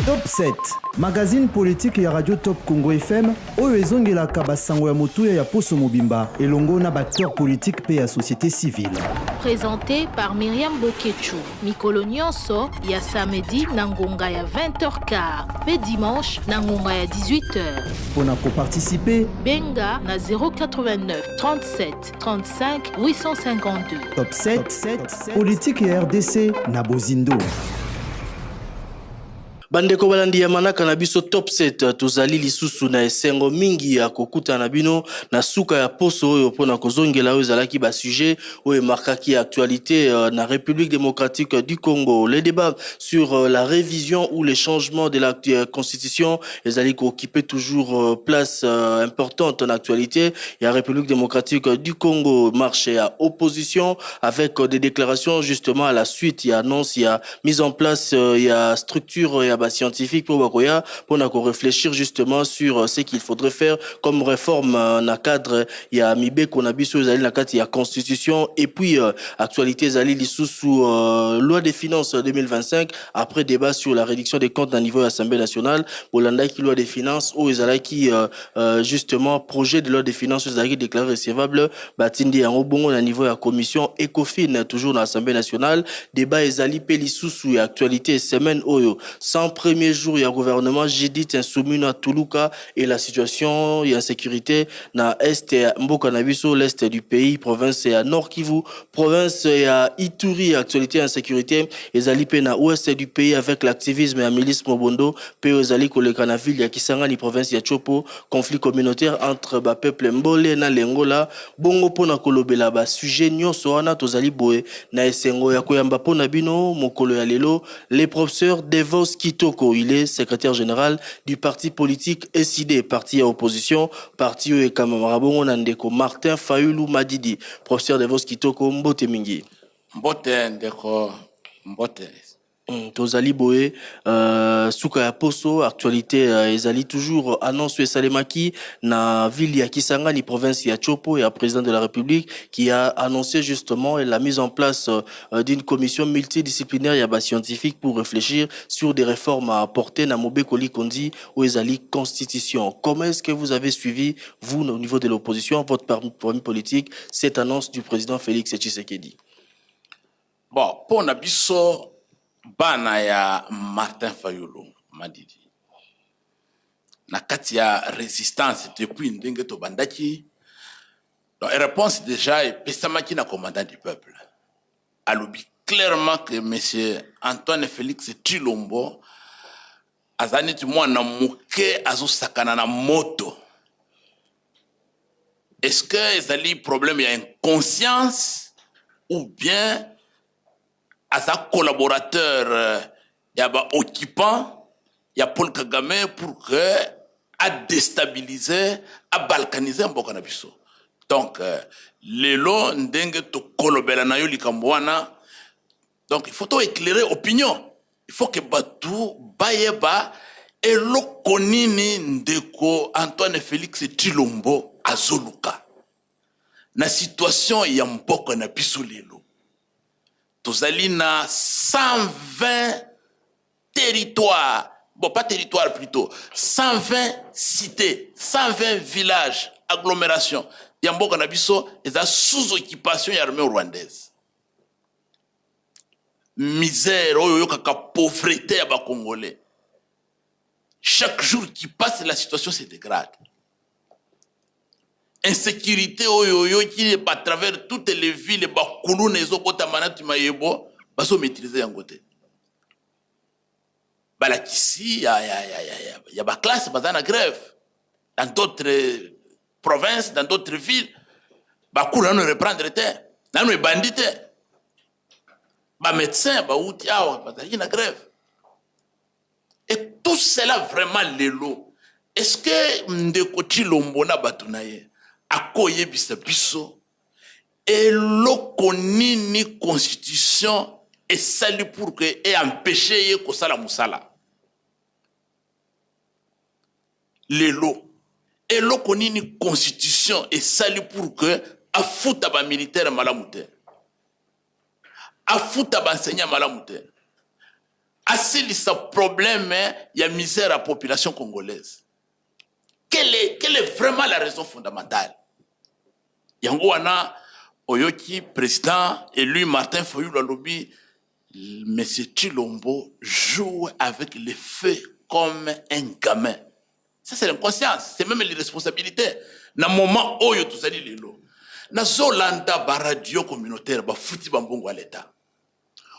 Top 7, magazine politique ya Radio Top Congo FM, oyo ezongelaka basango ya motuya ya Poso Mobimba, elongo na acteur politique pe ya société civile. Présenté par Myriam Bokechu, Mikolo Nyonso, ya samedi na ngonga ya 20h15, pe dimanche na ngonga ya 18h. Pona ko participer, benga na 089 37 35 852. Top 7, politique ya RDC na Bozindo. Bandeko balandi ya manaka na biso top 7 tozali lisusu na esengo mingi ya kokuta na bino na suka ya poso oyo pona kozongela oyo zalaki ba sujet oyo marquaki actualité na République démocratique du Congo. Les débats sur la révision ou les changements de la constitution ezali ko occuper toujours place importante en actualité. Il y a République démocratique du Congo marche à opposition avec des déclarations justement à la suite, il y a annonce, il y a mise en place, il y a structure, il y a scientifique pour Bakoya pour réfléchir justement sur ce qu'il faudrait faire comme réforme dans cadre il y a Mibé qu'on a biso zali na kati ya constitution et puis actualité zali sous loi des finances 2025 après débat sur la réduction des comptes à niveau de l'Assemblée nationale Bolanda qui loi des finances ou ezala qui justement projet de loi des finances zali déclaré recevable batindi en bongo na niveau de la commission Ecofin toujours dans l'Assemblée nationale débat ezali peli sous actualité semaine oyo sans premier jour, il y a gouvernement Jidit insoumis na Toulouka et la situation, il y a sécurité na est et Mboka Nabiso, l'est du pays, province et à Nord Kivu, province et à Ituri, actualité insécurité, et Zalipé na ouest du pays avec l'activisme et la milice Mobondo, Peo Zali Kolekana ville, ya Kisangani province ya Chopo, conflit communautaire entre ba peuple Mbole na Lengola, bongo pona kolobela ba sujet nyonso wana tozali boé na esengo ya koyamba pona bino mokolo ya lelo, les professeurs Devos Kitoko, il est secrétaire général du parti politique SID, parti à opposition, parti et Kamarabongo Nandeko, Martin Fayulu Madidi, professeur Devos Kitoko, Mbote Mingi. Mbote Ndeko, Mbote. Tozali Boé, Souka ya Poso, actualité ezali toujours annonce Salemaki na ville ya Kisangani province ya Chopo et à président de la République qui a annoncé justement la mise en place d'une commission multidisciplinaire ya scientifique pour réfléchir sur des réformes à apporter na Mobé Koli Kondi ou ezali constitution. Comment est-ce que vous avez suivi vous au niveau de l'opposition votre parti politique cette annonce du président Félix Tshisekedi? Bon, pour Nabiso bana ya Martin Fayulu Madidi na kati ya résistance depuis ndenge to bandaki donc réponse déjà est pesamaki na commandant du peuple alobi clairement que monsieur Antoine Félix Tshilombo azani tu mwana muke azosakana na moto. Est-ce que ezali problème ya inconscience ou bien à sa collaborateur, il y a occupant, il y a Paul Kagame pour que à déstabiliser, à balkaniser un peu Kanabiso. Donc, les lots n'dengue to kolobela na yo likambwana. Donc, il faut tout éclairer opinion. Il faut que Batou Bayeba et l'okonini ndeko Antoine Félix Tshilombo azoluka. Na situation ya mpoko na biso lelo. Tozali na 120 territoires, bon pas territoires plutôt, 120 cités, 120 villages, agglomérations. Yamboka Nabiso est sous occupation de l'armée rwandaise. Misère, pauvreté à Congolais. Chaque jour qui passe, la situation se dégrade. Insécurité qui est à travers toutes les villes, les bakoulou nezo bota manatu mayebo, baso maîtriser en côté. Bala ici, y a ba classe bazana grève. Dans d'autres provinces, dans d'autres villes, bakoulou ne reprendre terre, nan no bandité. Ba médecin ba outi awa, bazali na grève. Et tout cela vraiment l'élo. Est-ce que ndeko Tshilombo na batunaye akoye bisa biso et l'okonini constitution et sali pour que et empêcher ye kosala musala lelo et l'okonini constitution et sali pour que afuta ba militaire malamute afuta ba enseignant malamute asilisa problème ya misère à la population congolaise. Quelle est vraiment la raison fondamentale? Yango wana oyoki président élu Martin Fayulu alobi M. Tshilombo joue avec le feu comme un gamin. Ça c'est l'inconscience, c'est même l'irresponsabilité. Na moment oyo tozali lelo na zolanda ba radio communautaire ba futi ba mbongo à l'état.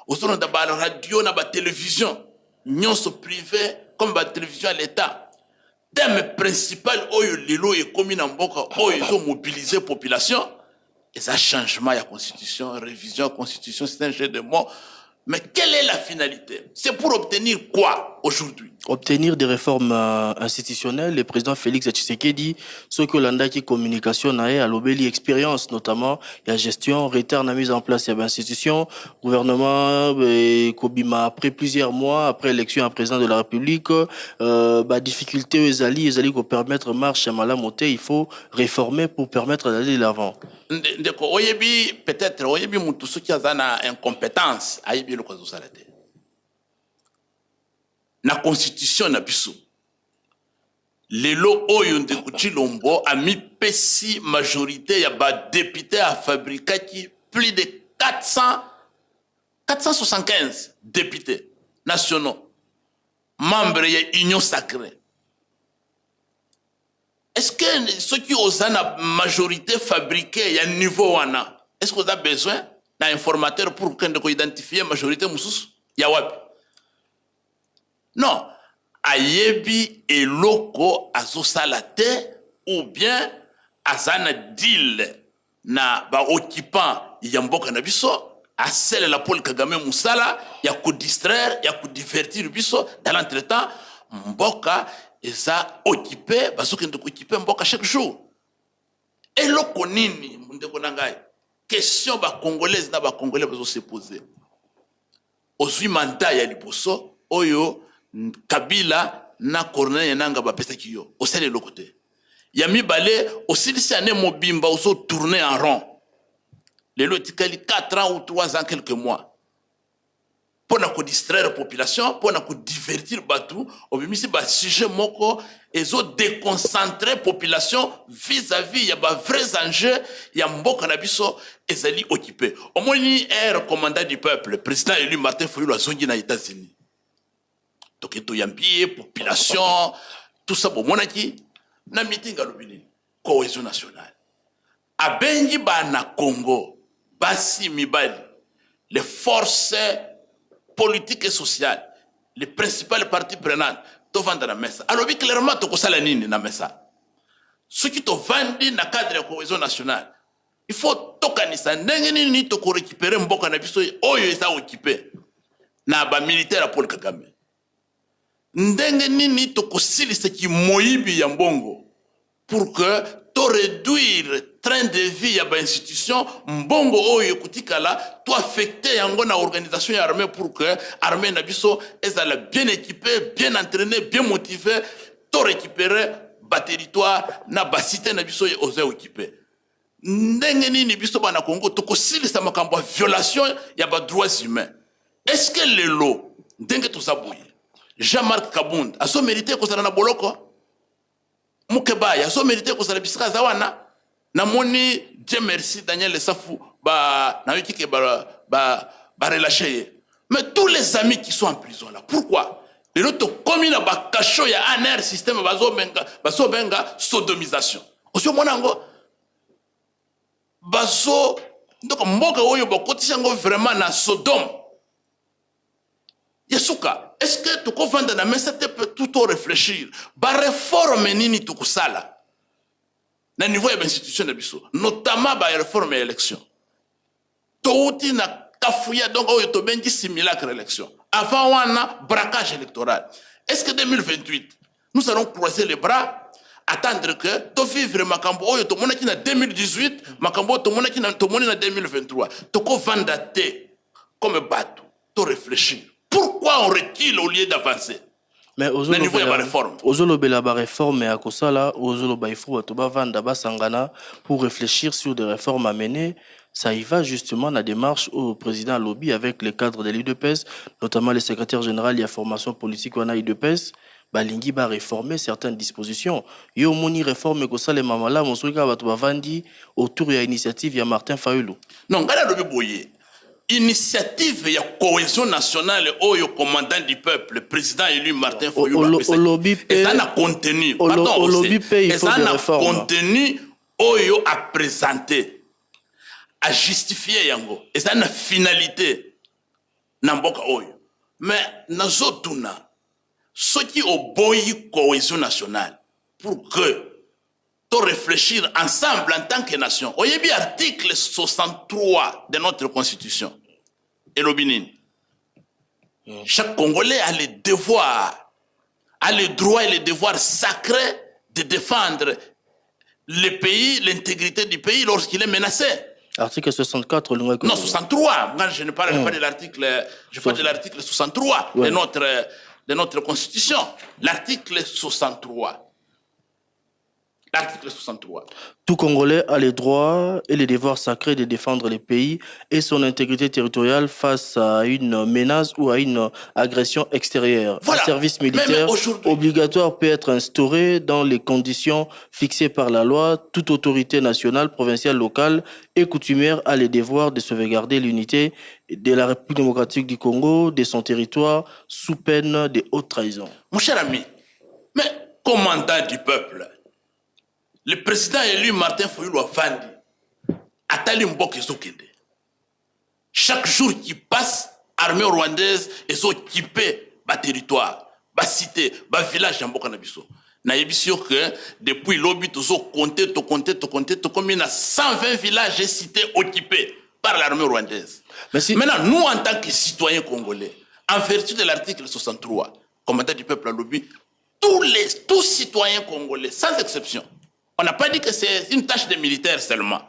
Ozolanda ba radio na ba télévision nyonso privé comme ba télévision à l'état. Thème principal oyo lelo et commis na mboka oyo ils ont mobilisé population et ça changement ya constitution, révision constitution, c'est un jeu de mots. Mais quelle est la finalité? C'est pour obtenir quoi aujourd'hui? Obtenir des réformes institutionnelles. Le président Félix Tshisekedi, ce que l'anda qui communication a l'obéli expérience, notamment la gestion, retarde la mise en place de l'institution, gouvernement, Kobima, après plusieurs mois, après l'élection à président de la République, difficulté aux alliés pour permettre marche à Malamoté, il faut réformer pour permettre d'aller de l'avant. Peut-être, oyebi mutu soki azana incompétence, ayebi le kwazo salate. Na constitution na biso. Lelo oyo ndeko Tshilombo a mis pesi majorité ya ba député à fabriquer plus de 475 députés nationaux, membres de l'Union sacrée. Est-ce que ceux qui ont la majorité fabriquée à niveau wana, est-ce qu'on a besoin d'un informateur pour qu'on identifie la majorité moussous? Yawapi. Non. Ayebi et loko azosalate ou bien azana deal na ba occupant yamboka na biso asele la Paul Kagame musala ya ko distraire ya ko divertir biso dans l'entretemps mboka eza occupé bazokende ko occuper mboka chaque jour. Et loko nini ndeko nangai question ba congolaise na ba congolais bazo se poser ozui mandat ya liboso oyo Kabila na Corneille nanga ba pesa kiyo osele lokote ya mibale osilisi ane mobimba oso tourner en rond lelo tikali 4 ans ou 3 ans quelques mois pour na ko distraire population pour na ko divertir batu obimisi ba sujet moko ezo déconcentrer population vis-à-vis ya ba vrais enjeux ya mboka na biso ezali occupé omoni air commandant du peuple président élu Martin Fayulu azongi na États-Unis. Donc, il y a une population, tout ça pour monaki, na meeting à l'opinion, cohésion nationale. A Benji na Congo, Basi Mibali, les forces politiques et sociales, les principales parties prenantes, to vendre la messa. Alors, clairement, to kosala nini na messa. Ce qui to vendi na cadre de cohésion nationale, il faut tokanisa ndenge nini to ko récupérer mboka na biso oyo eza occupé na ba militaire Paul Kagame. Ndenge nini tokosilisa ki moyibi ya mbongo pour que to réduire train de vie ya ba institution mbongo oyo kutikala to affecter yango na organisation ya armée pour que armée na biso ezala bien équipée, bien entraînée, bien motivée, to récupérer ba territoire na ba cité na biso ozo équipé. Ndenge nini biso bana Congo tokosilisa makambo violation ya ba droits humains. Est-ce que le lot ndenge to sabuye Jean-Marc Kabund a so mérité ko na boloko Mukebaya a so mérité ko sala bisika zawana na moni Dieu merci Daniel Safu ba na wiki ke ba relâché. Mais tous les amis qui sont en prison là, pourquoi les autres comme na ba kacho ya ANR système bazo benga sodomisation osio monango bazo ndoko mboka oyo bakotisa ngo vraiment na Sodome. Yesuka, est-ce que tu comprends dans la messe tout réfléchir? Ba réforme nini tu kusala? Na niveau de l'institution de biso, notamment ba réforme élection. Touti na kafuya donc oyo to benji simulacre élection. Avant wana braquage électoral. Est-ce que 2028 nous allons croiser les bras attendre que to vivre makambo oyo to monaki na 2018, makambo to monaki na to moni na 2023. To ko vandate comme batu, to réfléchir. Pourquoi on recule au lieu d'avancer? Mais au niveau de la réforme. La réforme et à Kosala, il faut vanda basangana pour réfléchir sur des réformes à mener. Ça y va justement la démarche au président lobby avec les cadres de l'UDPS, notamment le secrétaire général de la formation politique wana UDPS, balingi ba réformer certaines dispositions. Yo moni réforme ko sale mamala mosuka batu bavandi autour ya initiative ya Martin Fayulu. Non, ngala lobby boye. Initiative ya cohésion nationale oyo commandant du peuple, le président élu Martin Fayulu. Au lobby et ça n'a contenu. Au lobby il faut des réformes. Contenu oyo à présenter. À justifier yango et ça na finalité na mboka oyo mais nazotuna ceux qui oboyi cohésion nationale pour que to réfléchir ensemble en tant que nation oyebi article 63 de notre constitution et l'obinini chaque Congolais a le devoir a le droit et le devoir sacré de défendre le pays, l'intégrité du pays lorsqu'il est menacé. Article 64, non, 63. Moi, je ne parle pas de l'article, je parle de l'article 63 de notre constitution. L'article 63. L'article 63. Tout Congolais a les droits et les devoirs sacrés de défendre le pays et son intégrité territoriale face à une menace ou à une agression extérieure. Voilà. Un service militaire obligatoire peut être instauré dans les conditions fixées par la loi. Toute autorité nationale, provinciale, locale et coutumière a le devoir de sauvegarder l'unité de la République démocratique du Congo, de son territoire, sous peine de haute trahison. Mon cher ami, mais commandant du peuple, le président élu Martin Fayulu Afandi Atali Mboka ezokende. Chaque jour qui passe, l'armée rwandaise est occupée ba territoire, ba cité, ba village en Mboka na biso. Na yebisio que depuis l'obi tozo compter combien na 120 villages et cités occupés par l'armée rwandaise. Maintenant nous en tant que citoyens congolais, en vertu de l'article 63, commandant du peuple à l'obi, tous citoyens congolais sans exception. On n'a pas dit que c'est une tâche des militaires seulement,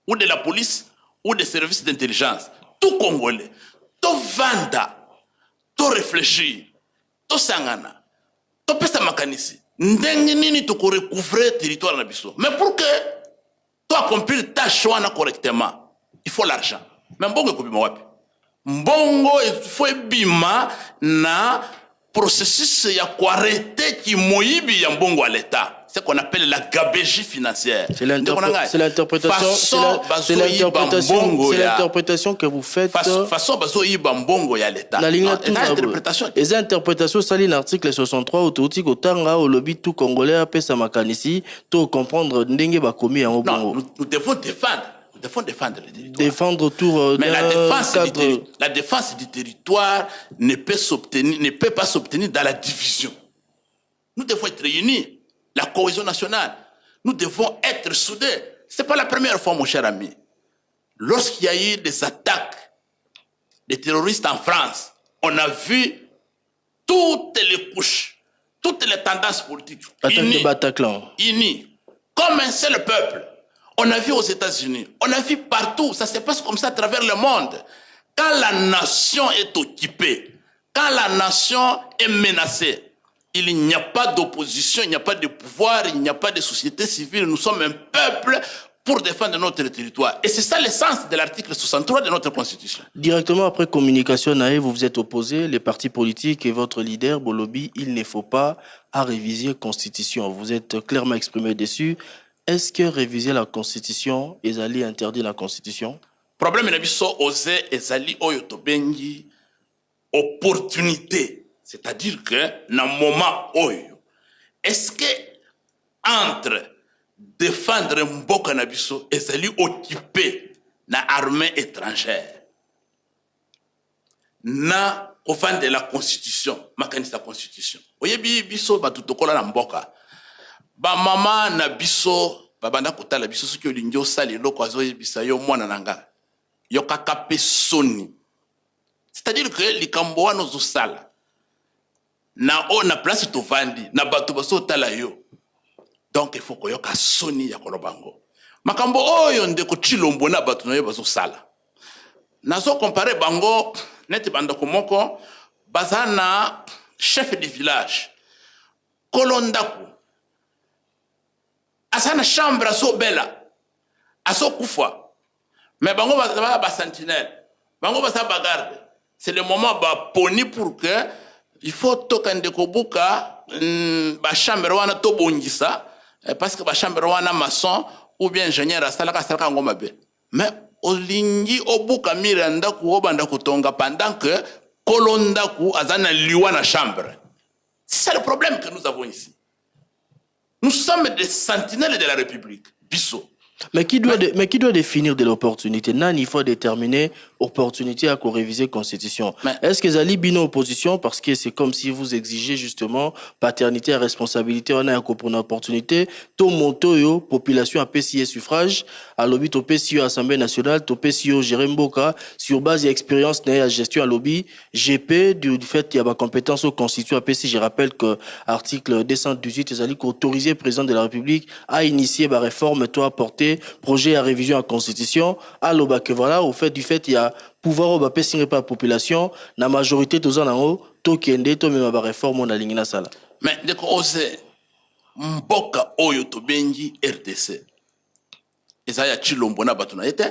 ou de la police, ou des services d'intelligence. Tout Congolais, tout vanda, tout réfléchir, tout sangana, tout pesa makanisi. Ndengi nini tu recouvrer le territoire na biso. Mais pour que tu accomplir ta choix correctement, il faut l'argent. Mais mbongo ekobima wapi? Mbongo il faut bima na processus ya arrêter ki moyibi ya mbongo à l'État. C'est ce qu'on appelle la gabégie financière. C'est l'interprétation que vous faites. Façon bazo yiba mbongo ya l'État. Les interprétations salient l'article 63 autouti kotanga au lobby tout congolais après sa makanisi to comprendre ndenge ba komi en bongo. Non, nous devons défendre. Nous devons défendre le territoire. Défendre autour mais la défense du territoire ne peut pas s'obtenir dans la division. Nous devons être réunis. La cohésion nationale. Nous devons être soudés. Ce n'est pas la première fois, mon cher ami. Lorsqu'il y a eu des attaques des terroristes en France, on a vu toutes les couches, toutes les tendances politiques unies, comme un seul peuple. On a vu aux États-Unis, on a vu partout, ça se passe comme ça à travers le monde. Quand la nation est occupée, quand la nation est menacée, il n'y a pas d'opposition, il n'y a pas de pouvoir, il n'y a pas de société civile. Nous sommes un peuple pour défendre notre territoire. Et c'est ça l'essence de l'article 63 de notre Constitution. Directement après communication, vous vous êtes opposé, les partis politiques et votre leader, Bolobi, il ne faut pas à réviser la Constitution. Vous êtes clairement exprimé dessus. Est-ce que réviser la Constitution, Ezali interdit la Constitution? Problème est osé Ezali oyotobengi opportunité. C'est-à-dire que, dans le moment où, est-ce que, entre défendre Mboka Nabiso et s'aller occuper dans l'armée étrangère, na offense de la Constitution, la Constitution. Oyebi biso batutokola na Mboka. Ba mama na biso, babanda kotala biso soki olingi osali eloko azoyebisa yo mwana nanga. Yo kaka pe soni. C'est-à-dire que likambo wana ozosala na o na place tovandi na bato baso tala yo. Donc il faut que yoka soni ya kolobango. Makambo oyo ndeko chilombo na bato na yo baso sala. Nazo comparer bango neti bandako moko bazana chef de village kolondaku asana chambre aso bela aso kufa Mais bango ba sentinelle, bango ba garde. C'est le moment ba poni pour que il faut tokande kobuka ba chambre wana to bongisa parce que ba chambre wana maçon ou bien ingénieur asalaka salaka ngoma be. Mais olingi obuka miranda ku obanda kutonga pendant que kolonda ku azana liwa na chambre. C'est ça le problème que nous avons ici. Nous sommes des sentinelles de la République. Bissot. Mais qui doit définir de l'opportunité? Il faut déterminer opportunité à réviser la Constitution. Est-ce que Zali bino opposition parce que c'est comme si vous exigez justement paternité et responsabilité on a pour une opportunité tout monto yo population à PCI suffrage à lobby to PCI Assemblée nationale to PCI Jeremboka sur base d'expérience na gestion à lobby GP du fait qu'il y a compétence au constitution à PCI. Je rappelle que article 218 Zali autorisé président de la République à initier la réforme to apporter projet à révision à constitution à l'oba que voilà au fait du fait il y a pouvoir au bapé signé par la population la majorité tous en haut to kende to même ba réforme on a ligne na sala mais de ko ose mboka oyo to bengi RDC ezaya chilombo na batuna ete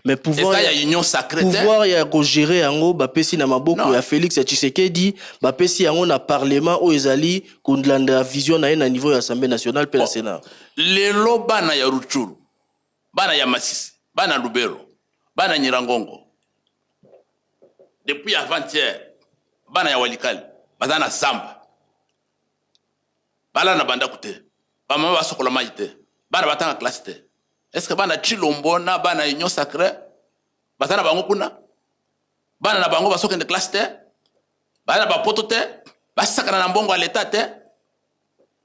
mais pouvoir ezaya union sacrée pouvoir ya ko gérer yango bapé si na maboko ya Félix Tshisekedi bapé si yango na parlement o ezali kondlanda vision na niveau ya Assemblée nationale pe la Sénat lelo bana ya Rutshuru bana ya Masisi, bana Lubero, bana Nyirangongo. Depuis avant-hier, bana ya Walikali, bana Zamba. Bana na banda kute, bana ba sokola maite, bana batanga classe te. Est-ce que bana Chilombo na bana union sacrée, bana bango kuna? Bana na bango ba sokende classe te? Bana ba poto te? Basaka na mbongo à l'état te?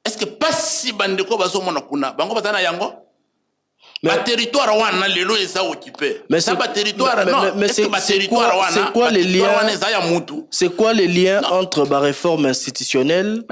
Est-ce que pas si bandeko bazo mona kuna, bango batana yango? Le territoire wana lelo eza occupé. Mais ça ba territoire non. Mais c'est quoi les liens? C'est quoi les liens entre la réforme institutionnelle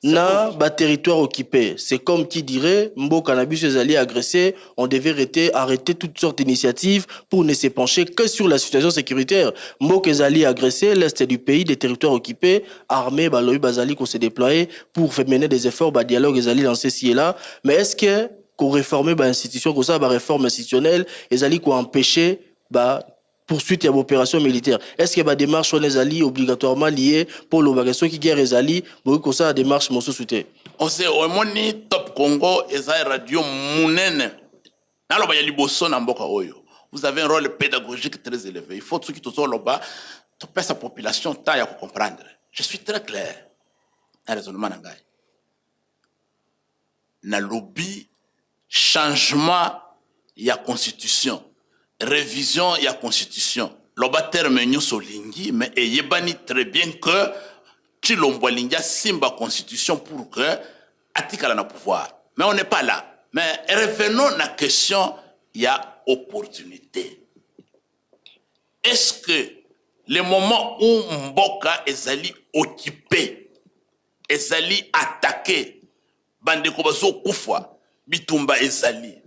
na ba territoire occupé? C'est comme qui dirait Mboka na biso ezali agressé, on devait arrêter toutes sortes d'initiatives pour ne se pencher que sur la situation sécuritaire. Mboka ezali agressé, l'est du pays, des territoires occupés, armés baloyi bazali ko se déployer pour faire mener des efforts ba dialogue ezali lancé ci et là. Mais est-ce que pour réformer l'institution, comme ça, la réforme institutionnelle, ils allaient empêcher la poursuite de l'opération militaire. Est-ce que la démarche est obligatoirement liée pour l'opération qui guerre les alliés pour que ça la démarche mon soutien? On sait au moni Top Congo et ça radio munene. Nalo ba yali bosso na mboka oyo. Vous avez un rôle pédagogique très élevé. Il faut que tout soit là-bas, tout sa population taille à comprendre. Je suis très clair. Un raisonnement nangai. Na lobby changement ya constitution, révision ya constitution. Loba terme nyoso lingi, mais yebani très bien que Chilombo lingia simba constitution pour que atikala na pouvoir. Mais on n'est pas là. Mais revenons à la question, il y a opportunité. Est-ce que le moment où Mboka ezali occupé, ezali attaqué, bandeko bazo kufwa, bitumba ezali.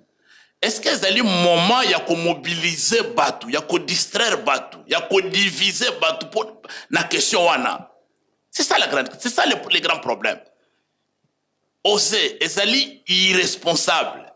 Est-ce que ezali moment ya ko mobiliser batu, ya ko distraire batu, ya ko diviser batu pour na question wana? C'est ça le grand problème. Oser, ezali irresponsable.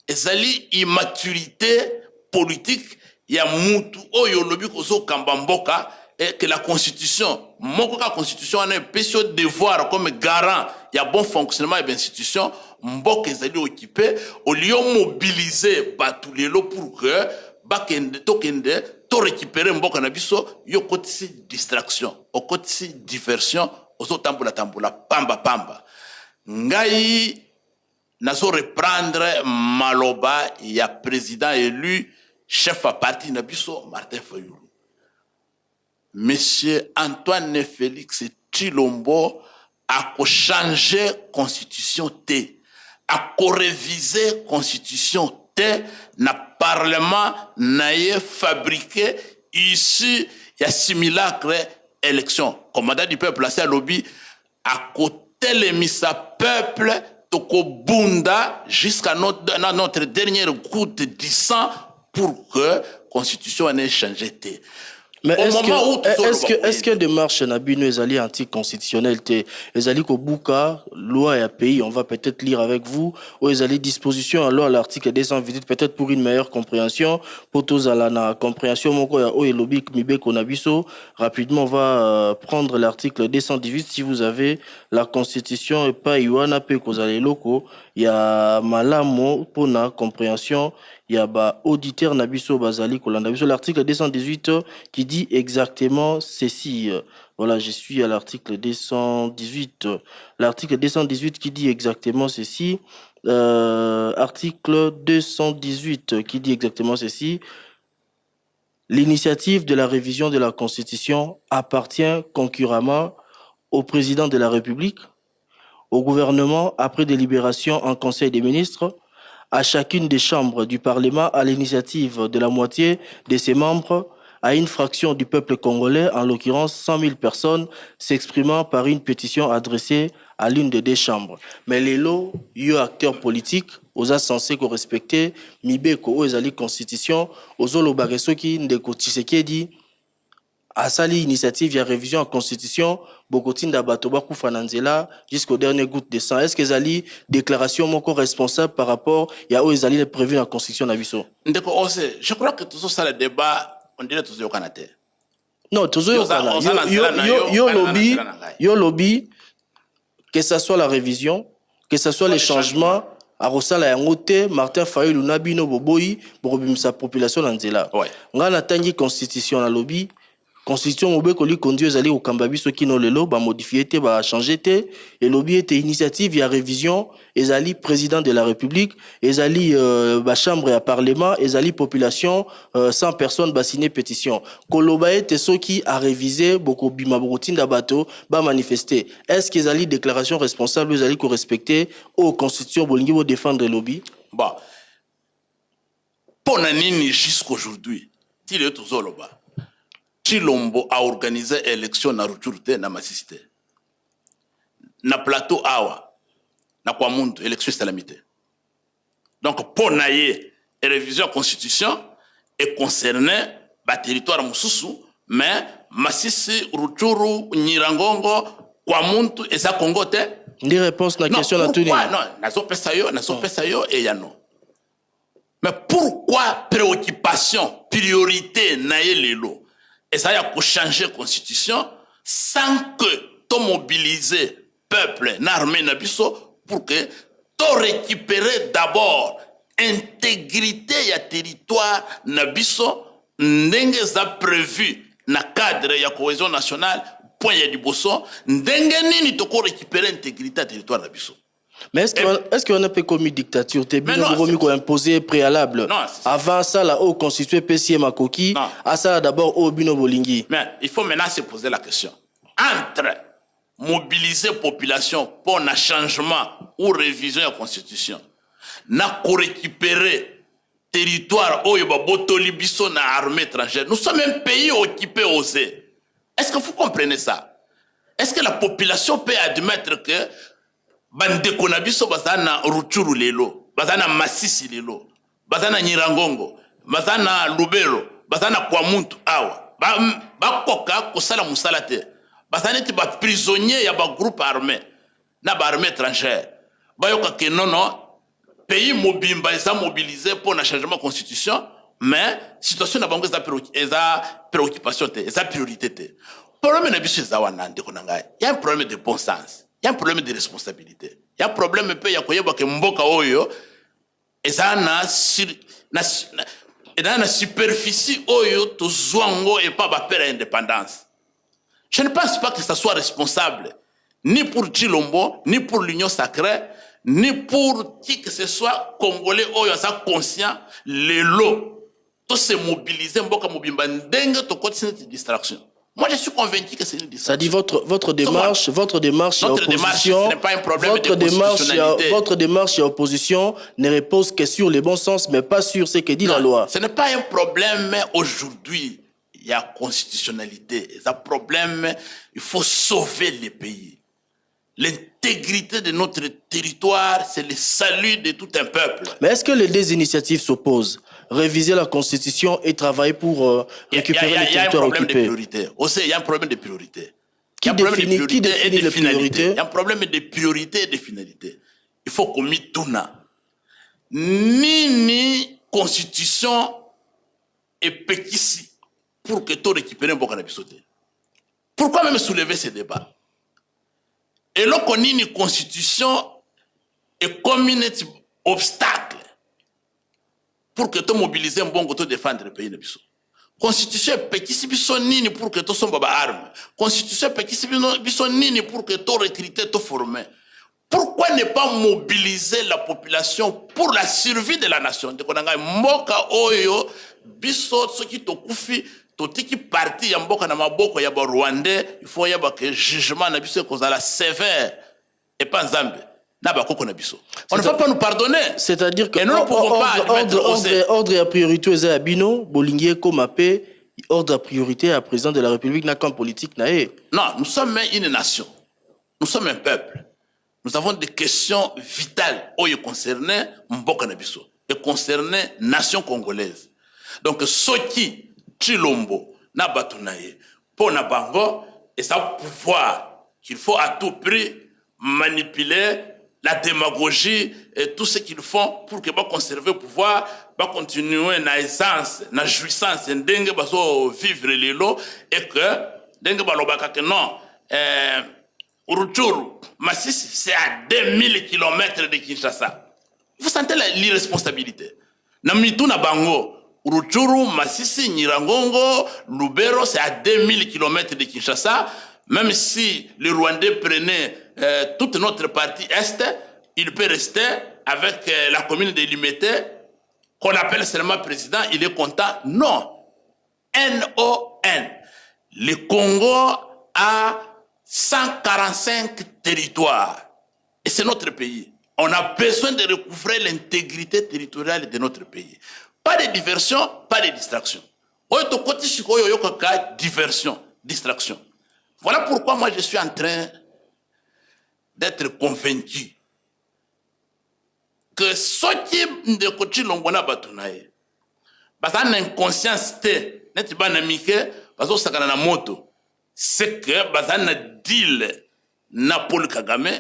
Ezali immaturité politique ya mutu oyo lobi kozo kambamboka et que la constitution, la constitution a un petit devoir comme garant, il y a bon fonctionnement de l'institution, mbok ezali occupé, au lieu de mobiliser tous les lots pour que bakende tokende to récupérer mbok na biso yo kotisi distraction, au kotisi diversion, ozo tambula pamba. Ngai nazo reprendre maloba ya président élu chef à parti na biso Martin Fayulu. Monsieur Antoine Félix Tshilombo a changé constitution T, a révisé constitution T, na parlement n'a fabriqué ici il y a simulacre élection. Commandant du peuple à lobby à côté les missa peuple toko bunda jusqu'à notre dernière goutte de sang pour que constitution ait changé T. Mais au moment où est-ce que démarche Nabino ezali anticonstitutionnelle ezali ko buka loi et pays, on va peut-être lire avec vous, ou ezali disposition alors l'article 228 peut-être pour une meilleure compréhension pour tous à la compréhension moko ya o elobi mibeko na biso. Rapidement on va prendre l'article 218 si vous avez la constitution et pas iwana pe kozala loko ya malamo pour na compréhension. Il y a auditeur Nabiso Bazali Kolanda. L'article 218 qui dit exactement ceci. Voilà, je suis à l'article 218. L'article 218 qui dit exactement ceci. Article 218 qui dit exactement ceci. L'initiative de la révision de la Constitution appartient concurremment au président de la République, au gouvernement après délibération en Conseil des ministres, à chacune des chambres du Parlement à l'initiative de la moitié de ses membres, à une fraction du peuple congolais, en l'occurrence 100 000 personnes, s'exprimant par une pétition adressée à l'une des deux chambres. Mais les lots, yo acteurs politiques, aux censés respecter, mibeko aux ali constitution, aux olobareso qui ndeko Tshisekedi à sali initiative ya révision en constitution bokotinda batoba kufananzela jusqu'au dernier goutte de sang. Est-ce que zali déclaration moko responsable par rapport ya o ezali prévu dans la constitution na biso? Ndeko ose, je crois que tout ça le débat on dirait tout canate. Non, tout yo lobby que ça soit la révision, que ça soit les changements à Rosala Yangote, Martin Fayulu Nabino Boboyi pour sa population nanzela. Ngana tangi constitution na lobby Constitution mobeko li conduit aux alliés au Kambabi, ceux qui n'ont le lot, bah modifier, bah changer, et lobby était initiative, il y a révision, et ali président de la République, et ali bah chambre et à parlement, et ali population, 100 personnes, bah signer pétition. Koloba était ceux qui a révisé, beaucoup bima routine d'abato, bah manifester. Est-ce qu'ils ali déclaration responsable, ils ali qu'on respecter, aux constitutions, bolingi, pour défendre le lobby? Bah, pour nanini jusqu'aujourd'hui, il est toujours là-bas. Chilombo a organisé élection na Ruchurute na Masiste. Na plateau awa, na kwa mundu, élection salamité. Donc, pour naye, révision constitution est concerné ba territoire mususu, mais Masisi, Ruchuru, Nirangongo, kwa mundu, et ça Congo te. Des réponses à la question à tout. Non, nazo pesa yo et yano. Mais pourquoi préoccupation, priorité naye lelo? Et ça y a pour changer la constitution sans que tu mobilises le peuple, l'armée, pour que tu récupères d'abord l'intégrité du territoire, n'engue prévu dans le cadre de la cohésion nationale, point de bosso, n'engue ni tu récupérer l'intégrité du territoire. Mais est-ce qu'on a pas commis dictature? T'es bien imposé préalable. Non, avant ça, la haut constitué PCM Makoki, à ça d'abord au Bino Bolingi. Mais il faut maintenant se poser la question. Entre mobiliser la population pour un changement ou révision de la constitution, n'a récupérer territoire où il y a botoli biso na armée étrangère. Nous sommes un pays occupé osé. Est-ce que vous comprenez ça? Est-ce que la population peut admettre que bandeko na biso bazana Ruchuru lelo, bazana Masisi lelo, bazana Nyirangongo, bazana Lubero, bazana Kwamuntu awa, ba koka kosala musala te, bazana ti ba prisonnier ya ba groupe armé na ba armée étrangère, ba yoka ke non pays mobimba eza mobilisé pour un changement de constitution, mais situation na bango eza préoccupation te, eza priorité te. Problème na biso eza wana ndeko na ngai, il y a un problème de bon sens. Il y a un problème de responsabilité. Il y a un problème de koyeba ke mboka oyo eza na superficie oyo to zwango et pas ba père indépendance. Je ne pense pas que ça soit responsable ni pour Chilombo, ni pour l'Union sacrée, ni pour qui que ce soit congolais oyo asa conscient les lots to se mobiliser mboka mobimba ndenge to continuer cette distraction. Moi, je suis convaincu que c'est une distraction. Ça dit votre démarche, notre démarche, ce n'est pas un problème de constitutionnalité. Votre démarche et opposition ne repose que sur les bons sens, mais pas sur ce que dit la loi. Ce n'est pas un problème, mais aujourd'hui, il y a constitutionnalité. C'est un problème, il faut sauver les pays. l'intégrité de notre territoire, c'est le salut de tout un peuple. Mais est-ce que les deux initiatives s'opposent? Réviser la Constitution et travailler pour récupérer les territoires occupés. Il y a un problème de priorité. Qui définit les priorités? Il y a un problème de priorité et de finalité. Il faut qu'on mette tout là. Ni constitution et péquissi pour que tout récupère un bon cannabisoté. Pourquoi même soulever ce débat? Et là qu'on ait une constitution et comme un obstacle pour que tu mobilises un bon côté défendre le pays. Constitution péquissi biso nini pour que tu sois baba arme. Constitution péquissi biso nini pour que tu recrutes, tu formes. Pourquoi ne pas mobiliser la population pour la survie de la nation? De konanga mboka oyo biso soki tokufi totiki parti ya mboka na maboko ya ba Rwandais, il faut yaba que jugement na biso kozala sévère et pas nzambe. On ne va pas nous pardonner. C'est-à-dire que nous ne pouvons pas ordre à priorité aux Abino, Bolingier Komapé, ordre à priorité à président de la République n'a qu'un politique naé. Non, nous sommes une nation. Nous sommes un peuple. Nous avons des questions vitales concernées Mboka Nabiso et concernées nation congolaise. Donc Soki Chilombo Nabatunaye pour Nabango et ça pouvoir qu'il faut à tout prix manipuler la démagogie et tout ce qu'ils font pour que va conserver le pouvoir, va continuer na essence, na jouissance, dengue baso vivre les lots et que dengue balobaka que non, Uruchuru, Masisi, c'est à 2000 km de Kinshasa. Vous sentez l'irresponsabilité. Na mitu na bango, Uruchuru, Masisi, Nirangongo, Lubero, c'est à 2000 km de Kinshasa. Même si le Rwandais prenait toute notre partie est, il peut rester avec la commune de Limete, qu'on appelle seulement président, il est content. Non. N-O-N. Le Congo a 145 territoires. Et c'est notre pays. On a besoin de recouvrer l'intégrité territoriale de notre pays. Pas de diversion, pas de distraction. Diversion, distraction. Voilà pourquoi moi je suis en train d'être convaincu que ceux qui de côté l'ongona batunaye, parce qu'on a une conscience n'est pas namike, parce qu'on s'accorde na moto, c'est que parce qu'on a deal na Paul Kagame,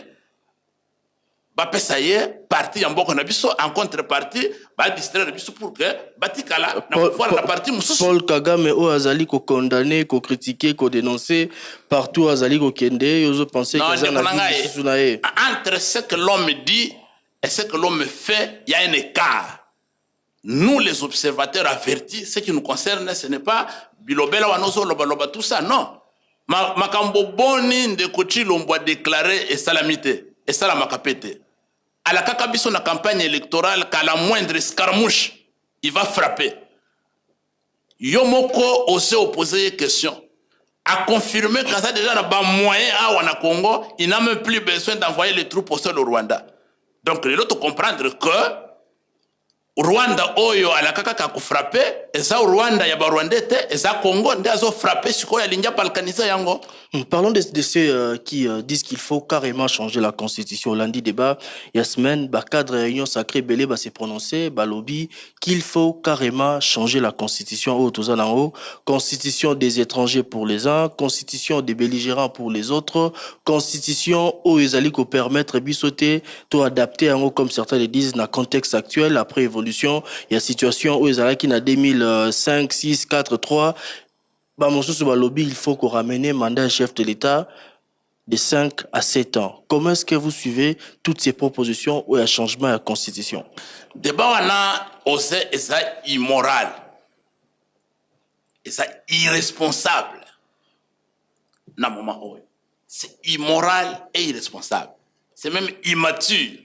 bah ça y est, parti en boko na biso en contrepartie, bah distraire biso pour que batikala na pouvoir la partie mususu. Paul Kagame o azali ko condamner, ko critiquer, ko dénoncer partout azali ko kende, yo penser que ça na biso na ye. Entre ce que l'homme dit et ce que l'homme fait, il y a un écart. Nous les observateurs avertis, ce qui nous concerne, ce n'est pas bilobela wanozo loba tout ça, non. Makambo boni de kochi lombo déclaré et salamité et salamakapete. À la kakabiso na campagne électorale, qu'à la moindre escarmouche, il va frapper. Yomoko osé opposer une question. A confirmé que ça déjà n'a pas moyen à Wana Congo, il n'a même plus besoin d'envoyer les troupes au sol au Rwanda. Donc, il faut comprendre que Rwanda oyo alakaka ka frappé et ça Rwanda ya ba Rwandais et ça Congo ndazo frappé siko ya linja balkaniser yango. Parlons de ceux qui disent qu'il faut carrément changer la constitution. Lundi débat, il y a semaine, cadre réunion sacrée belé s'est prononcé, lobby qu'il faut carrément changer la constitution au tout en haut, constitution des étrangers pour les uns, constitution des belligérants pour les autres, constitution où ils allaient permettre bisoter, tout adapter en haut comme certains le disent dans le contexte actuel après évolution, il y a situation où ils allaient qui n'a 2005, 6, 4, 3 lobby, il faut qu'on ramène un mandat chef de l'État de 5 à 7 ans. Comment est-ce que vous suivez toutes ces propositions ou un changement à la Constitution? Débat wana osé et ça immoral. Et ça irresponsable. Na moment c'est immoral et irresponsable. C'est même immature.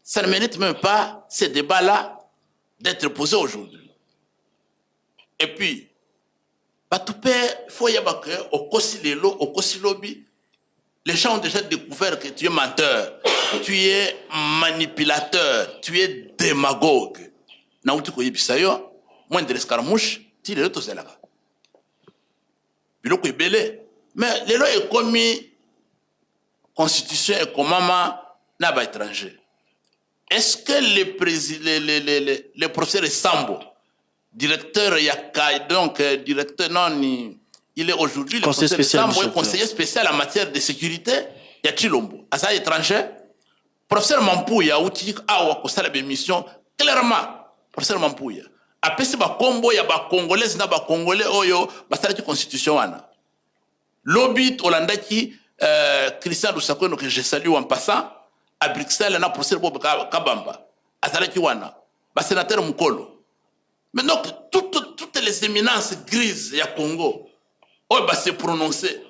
Ça ne mérite même pas ces débats-là d'être posés aujourd'hui. Et puis les gens ont déjà découvert que tu es menteur, tu es manipulateur, tu es démagogue. Moins de l'escarmouche, tu es tout cela. Mais les lois est commis constitution et comment n'a pas étranger. Est-ce que le professeur Sambo, directeur Yaka, donc directeur non, il est aujourd'hui le professeur Sambo est conseiller spécial en matière de sécurité, il y a Chilombo. À ça étranger, professeur Mampouya, outil awa ko sala mission clairement, professeur Mampouya. Après c'est ba combo ya ba congolais na ba congolais oyo ba sala constitution wana. Lobby Holandaki Christian Lusako que je salue en passant à Bruxelles na professeur Bob Kabamba. Azalaki wana ba sénateur Mukolo. Mais donc toutes les éminences grises ya Congo oyo ba se prononcer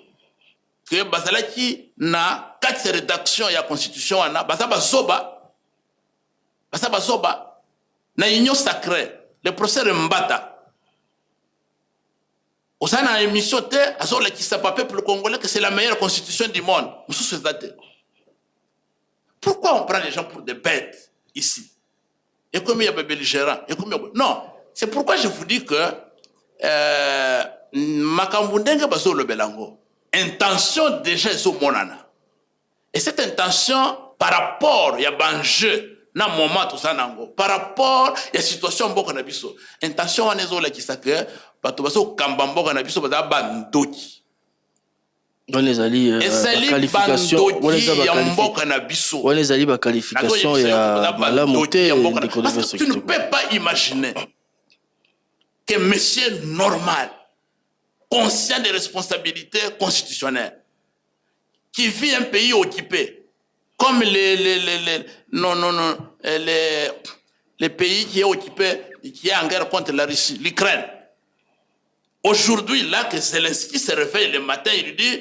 que bazalaki na 4 rédactions ya constitution wana bazaba zoba na union sacrée le professeur Mbata au sein de l'émission azor qui s'appelle peuple congolais que c'est la meilleure constitution du monde. Pourquoi on prend les gens pour des bêtes ici? Et comme il y a des belligérants, non, c'est pourquoi je vous dis que Makambundenge bazo le belango. Intention déjà est au monana. Et cette intention par rapport il y a un jeu na moment tout ça nango par rapport il y a situation mboko na biso intention wana ezo la kisaka bato baso kambamboka na biso baza bandoki dans les alliés qualification ya mboka na biso on les alliés ba qualification ya la montée parce que tu ne peux pas imaginer que monsieur normal conscient des responsabilités constitutionnelles qui vit un pays occupé comme les pays qui est occupé, qui est en guerre contre la Russie, l'Ukraine. Aujourd'hui, là, que Zelensky se réveille le matin, il dit,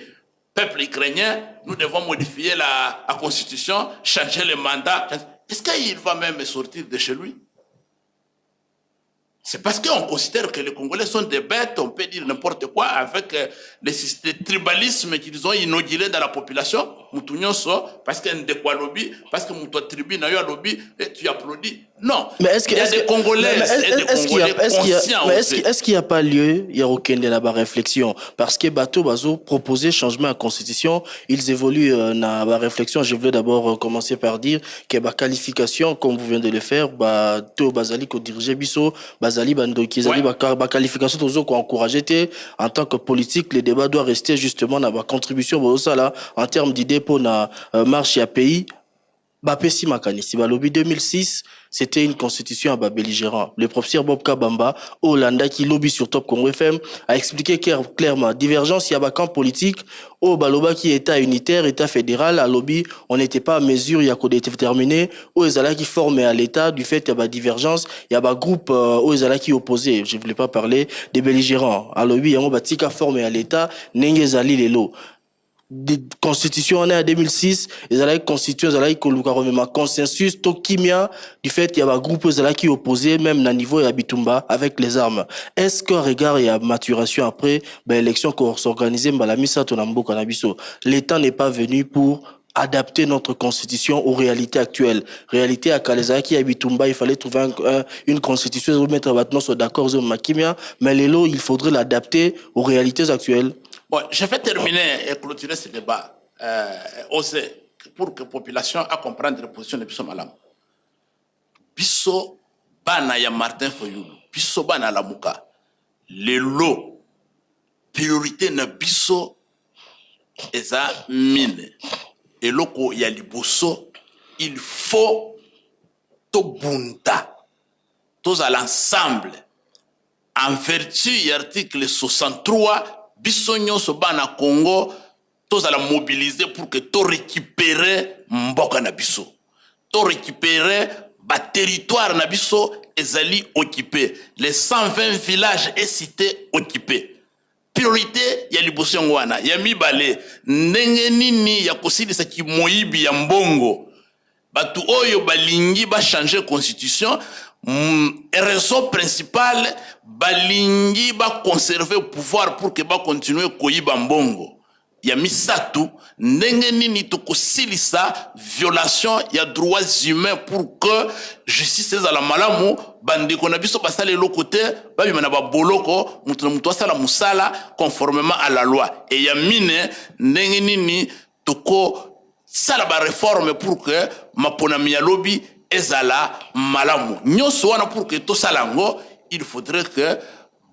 peuple ukrainien, nous devons modifier la constitution, changer le mandat. Est-ce qu'il va même sortir de chez lui? C'est parce qu'on considère que les Congolais sont des bêtes, on peut dire n'importe quoi, avec les tribalismes qu'ils ont inauguré dans la population. Parce qu'il y a des lobby, parce que mon tribu n'a eu un lobby, et tu applaudis. Non, mais est-ce qu'il y a des Congolais conscients. Est-ce qu'il n'y a pas lieu, il y a aucune de la réflexion? Parce que Bato Bazo proposait changement à la Constitution, ils évoluent dans la réflexion. Je voulais d'abord commencer par dire que la qualification, comme vous venez de le faire, Bato Bazali ko diriger Bisso, Bazali Bandoki, la qualification toujours qu'on encourageait en tant que politique, le débat doit rester justement dans la contribution en termes d'idées pour la marche à pays. Bapesi Makanisi, lobby 2006, c'était une constitution à belligérant. Le professeur Bob Kabamba, Hollanda, qui lobby sur Top Congo FM, a expliqué clairement, divergence, il y a un camp politique, au Baloba qui est état unitaire, état fédéral, à lobby, on n'était pas à mesure, il y a qu'au déterminé, au Ezala qui formait à l'état, du fait, il y a divergence, il y a un groupe, au Ezala qui opposé, je ne voulais pas parler des belligérants. À lobby, il y a un batika formé à l'état, Nengezali Lelo. Des constitutions en 2006, ils allaient constituer, ils allaient un consensus, Tokimia, du fait qu'il y a un groupe qui opposé, même à niveau et à Bitumba, avec les armes. Est-ce qu'en regard et à maturation après, l'élection qu'on s'organisait, la mise à Tonambo Kanabiso, l'État n'est pas venu pour adapter notre constitution aux réalités actuelles. Réalité à Kalezaki, à Bitumba, il fallait trouver une constitution, remettre maintenant sur d'accord, Makimia, mais l'élo, il faudrait l'adapter aux réalités actuelles. Bon, je vais terminer et clôturer ce débat pour que la population a comprendre la position de Bisso Malam. Bisso bana ya Martin Fayulu, Bisso bana la Muka. Le lot, priorité na Bisso eza mine. Et loko ya liboso, il faut to bunta, tous à l'ensemble, en vertu de l'article 63. Bissonyo so bana Congo, tous à la mobiliser pour que to récupérer mboka na biso. To récupérer ba territoire na biso ezali occupé. Les 120 villages et cités occupés. Priorité ya liboso ngwana, ya mibale, ndenge nini ya kosilisa ki moyibi ya mbongo. Batu oyo balingi ba changer constitution. Raison principale, balingi ba conserver le pouvoir pour que ba continuer koyiba mbongo. Ya misatu, ndenge nini tokosilisa violation ya droits humains pour que justice ezala malamu, bandeko na biso basale lokote, ba bimana ba boloko, mutu asala musala conformément à la loi. Et ya mine, ndenge nini toko ça la réforme pour que maponami ya lobby ezala malamu nyonso wana pour que to salango il faudrait que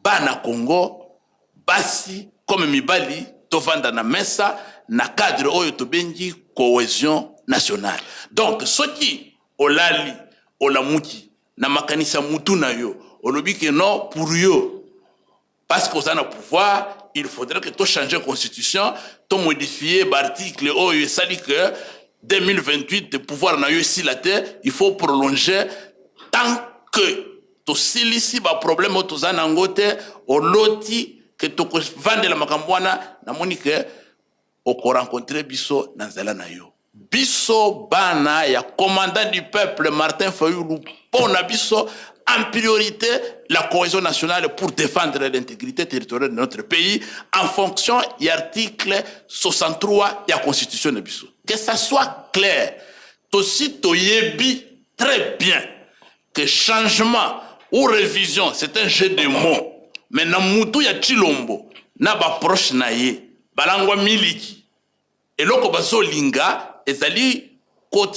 bana Congo basi comme mibali to vanda na mesa na cadre oyo to bengi cohésion nationale. Donc soki olali olamuki na makanisa mutu na yo olobi que non pour yo parce que ça na pouvoir il faudrait que tu changes la constitution, tu modifies l'article où il dit que 2028, le pouvoir n'a eu ici la terre, il faut prolonger tant que tu ici le problème où tu as un angote, au loti, que tu vends la macambouana, na monique, au rencontrer Bisso dans la nayo. Bisso bana, ya commandant du peuple Martin Fayulu, pour Bisso, en priorité la cohésion nationale pour défendre l'intégrité territoriale de notre pays en fonction de l'article 63 de la Constitution de Bissau. Que ça soit clair, aussi toyebi très bien que changement ou révision, c'est un jeu de mots. Mais na mutu ya Chilombo, na ba proche na ye, balangwa miliki. Et loko baso linga, ezali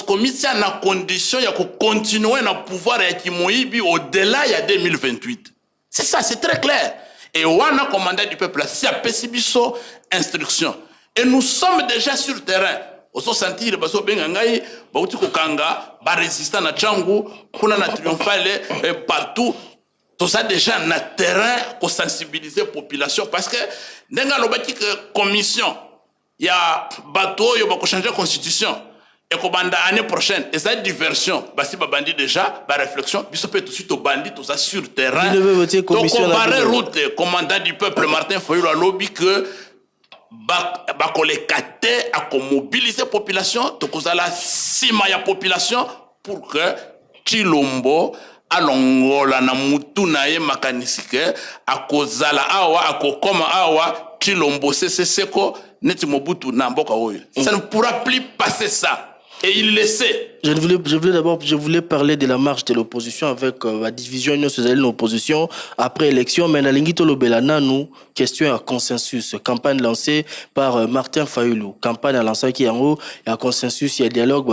commission na condition ya continuer na pouvoir ya Kimoibi au-delà ya 2028. C'est ça, c'est très clair. Et wana commandant du peuple, c'est Pessibiso instruction. Et nous sommes déjà sur le terrain. Oso sentir baso bengangai, bauti kokanga, ba résistant na Tchangu, kuna na triomphale partout. Tout ça déjà na terrain pour sensibiliser la population parce que ndenga lobaki que commission ya bateau yo ba ko changer constitution. Et que l'année prochaine, et cette diversion, si ba bandi déjà, ba réflexion, il se peut tout de suite au bandit, tout ça sur le terrain. Donc on barre route, commandant du peuple Martin Fayulu a lobby que ba kolekate à mobiliser la population, donc on a la cima ya population pour que Chilombo alongola na mutu na ye makanisike akozala awa akokoma awa Chilombo seko neti Mobutu na mboka oyo. Ça ne pourra plus passer ça. Et il le sait. Je voulais parler de la marche de l'opposition avec la division de l'opposition après élection. Mais nous, question à consensus. Campagne lancée par Martin Fayulu. Campagne lancée qui en haut, il y a consensus, il y a dialogue.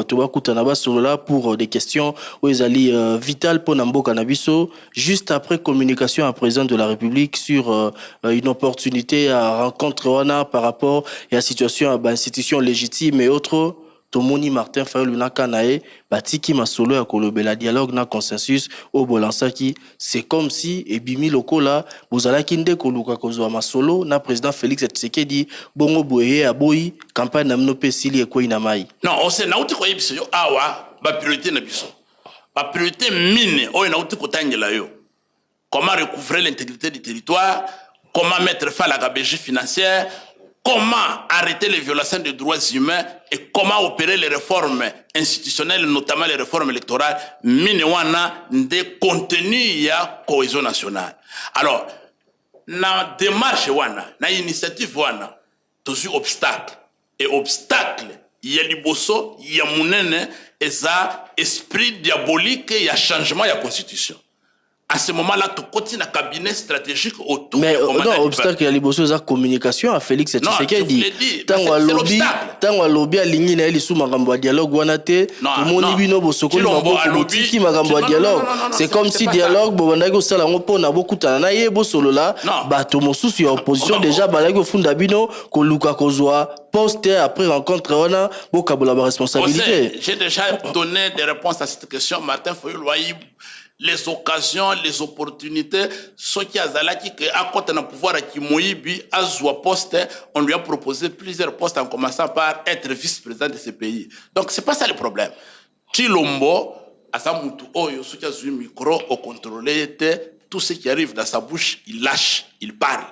Pour des questions où ils allaient vital pour Nambo Cannabiso. Juste après communication à président de la République sur une opportunité à rencontrer par rapport à la situation à institution légitime et autres. Tomoni Martin Fayulu nakanae batiki masolo ya kolobela dialogue na consensus au bolansaki c'est comme si ebimi lokola bozalaki nde koluka kozwa masolo na président Félix Tshisekedi bongo boye aboyi campagne na mnope sili ekoi na mai. Non, on sait nauti ko yebiso yo awa ba priorité na biso. Ba priorité mine o nauti ko tangela yo. Comment recouvrer l'intégrité du territoire, comment mettre fin à la gabegie financière, comment arrêter les violations des droits humains et comment opérer les réformes institutionnelles, notamment les réformes électorales, minewana de contenu ya cohésion nationale. Alors, na démarche wana, na initiative wana, toujours obstacle. Et obstacle, il y a liboso, il y a mounene, et ça, esprit diabolique, il y a changement, il y a constitution. À ce moment-là, tu continues un cabinet stratégique autour. Mais non, obstacle, il y a la communication à Félix Tshisekedi. Tant à lobby à ligne na sous magambo dialogue wanate, tout le monde bino bosokoli maboko tiki magambo dialogue. C'est comme si dialogue bobandaki osala ngopo na bokutana na ye bosolola, bato mosusu ya opposition déjà balaki ofunda bino ko luka kozwa poste après rencontre wana bokabola ba responsabilité. J'ai déjà donné des réponses à cette question. Martin Fayulu les occasions, les opportunités, ceux qui azalaki que à côté d'un pouvoir qui Moïbi a joué poste, on lui a proposé plusieurs postes en commençant par être vice-président de ce pays. Donc c'est pas ça le problème. Chilombo, à sa mutu oyo, ceux qui a joué micro au contrôlé, tout ce qui arrive dans sa bouche, il lâche, il parle.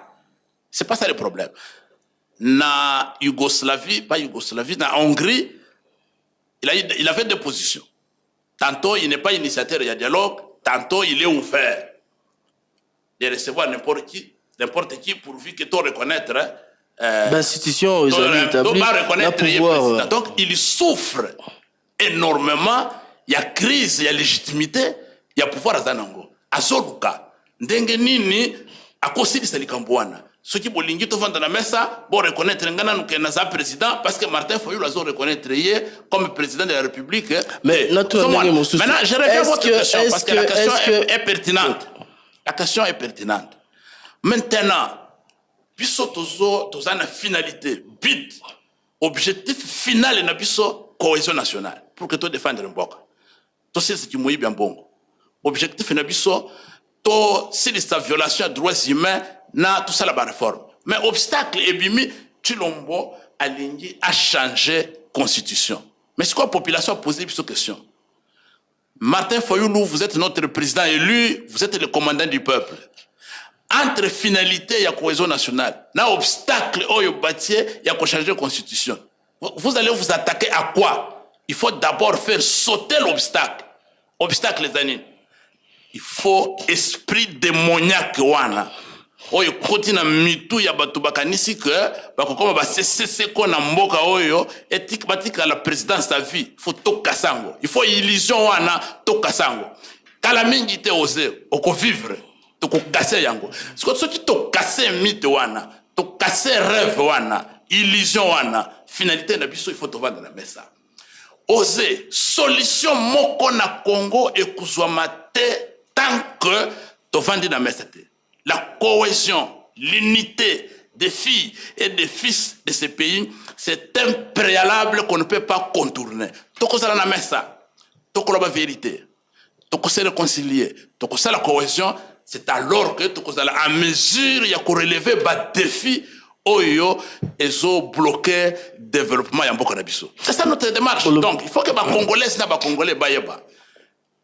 C'est pas ça le problème. Na Yougoslavie, pas Yougoslavie, na Hongrie, il avait deux positions. Tantôt il n'est pas initiateur, il y a dialogue. Tantôt, il est ouvert de recevoir n'importe qui pourvu que tu reconnaître l'institution aux amis établis, pouvoir. Donc, il souffre énormément. Il y a crise, il y a légitimité, il y a pouvoir à Zanango. À Zoluka, Ndenge Nini, à Kosili Salikambouana. ceux qui bolingi to vendre la mesa pour reconnaître ngana nous que président parce que Martin Fayulu a reconnaître comme président de la République. Mais naturellement, maintenant je reviens à votre question parce que la question est pertinente. La question est pertinente. Maintenant, biso tozo na finalité, but, objectif final na biso cohésion nationale pour que tu défendre mboka. To c'est ce qui moyi bien bon. Objectif na biso to c'est la violation des droits humains na tout ça la réforme. Mais obstacle ebimi Tshilombo alingi a changé constitution. Mais c'est quoi la population a posé cette question? Martin Fayulu, vous êtes notre président élu, vous êtes le commandant du peuple. Entre finalité et la cohésion nationale, na obstacle oyo bâtier il y a changer la constitution. Vous allez vous attaquer à quoi? Il faut d'abord faire sauter l'obstacle. Obstacle les années. Il faut esprit démoniaque wana. Oyo koti na mitu ya batu bakanisi que bakokoma ba CCC ko na mboka oyo etik batika la présidence sa vie. Il faut toka sango. Il faut illusion wana toka sango. Kala mingi te oser oko vivre. Toko casser yango. Ce qui to casser mythe wana, to casser rêve wana, illusion wana, finalité na biso il faut to vendre la mesa. Oser solution moko na Congo et kuzwama te tant que to vendre la mesa te. La cohésion, l'unité des filles et des fils de ce pays, c'est un préalable qu'on ne peut pas contourner. Toko sala na mesa, toko la vérité, toko se réconcilier, toko la cohésion. C'est alors que tu as à mesure il y a qu'on relever bas défi oyo ezo bloquer développement ya mboka na biso. C'est ça notre démarche. Donc il faut que ba congolais na ba congolais bayeba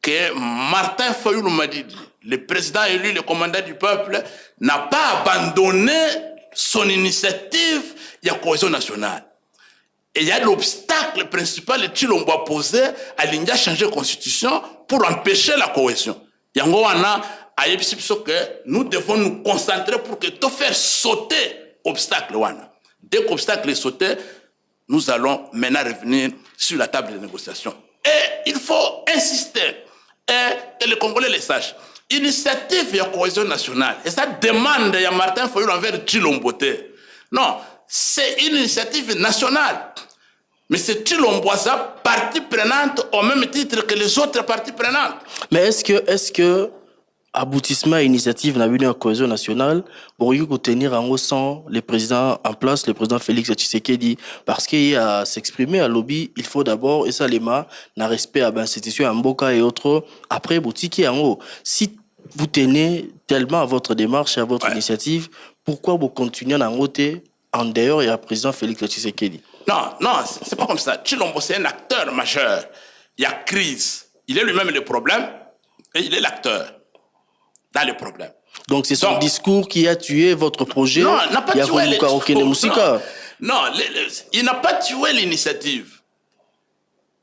que Martin Fayulu Madidi, le président élu, le commandant du peuple, n'a pas abandonné son initiative ya cohésion nationale. Et il y a l'obstacle principal que Tshilombo a posé à l'India changer la constitution pour empêcher la cohésion. Yango wana que nous devons nous concentrer pour que tout faire sauter l'obstacle. Dès que l'obstacle est sauté, nous allons maintenant revenir sur la table de négociation. Et il faut insister, et que les Congolais le sachent. Initiative de la cohésion nationale, et ça demande à Martin Fayulu envers Tshilombo. Non, c'est une initiative nationale. Mais c'est Tshilombo partie prenante au même titre que les autres parties prenantes. Mais est-ce que aboutissement à l'initiative de la cohésion nationale, pour tenir en haut sans le président en place, le président Félix Tshisekedi, parce qu'il a s'exprimer à lobby, il faut d'abord, et ça les mains, n'a respect à l'institution, à Mboka et autres, après boutiki en haut. Si vous tenez tellement à votre démarche et à votre initiative, pourquoi vous continuez en haut en dehors et à président Félix Tshisekedi? Non, c'est pas comme ça. Tshilombo, c'est un acteur majeur. Il y a crise. Il est lui-même le problème et il est l'acteur dans le problème. Donc c'est son discours qui a tué votre projet? Non, il n'a pas tué l'initiative. Non, il n'a pas tué l'initiative.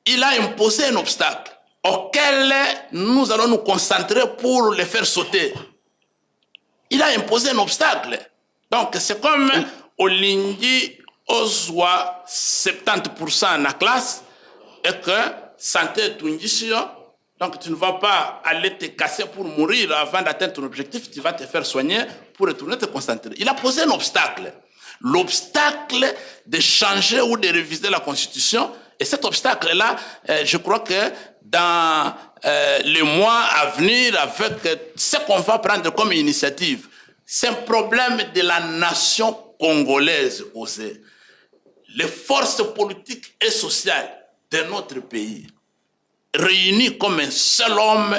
Il a imposé un obstacle auquel nous allons nous concentrer pour le faire sauter. Il a imposé un obstacle. Donc c'est comme Olingi Ozwa 70% dans la classe et que santé Tungisio. Donc tu ne vas pas aller te casser pour mourir avant d'atteindre ton objectif, tu vas te faire soigner pour retourner te concentrer. Il a posé un obstacle. L'obstacle de changer ou de réviser la Constitution. Et cet obstacle-là, je crois que dans les mois à venir, avec ce qu'on va prendre comme initiative, c'est un problème de la nation congolaise aussi. Les forces politiques et sociales de notre pays, réunis comme un seul homme,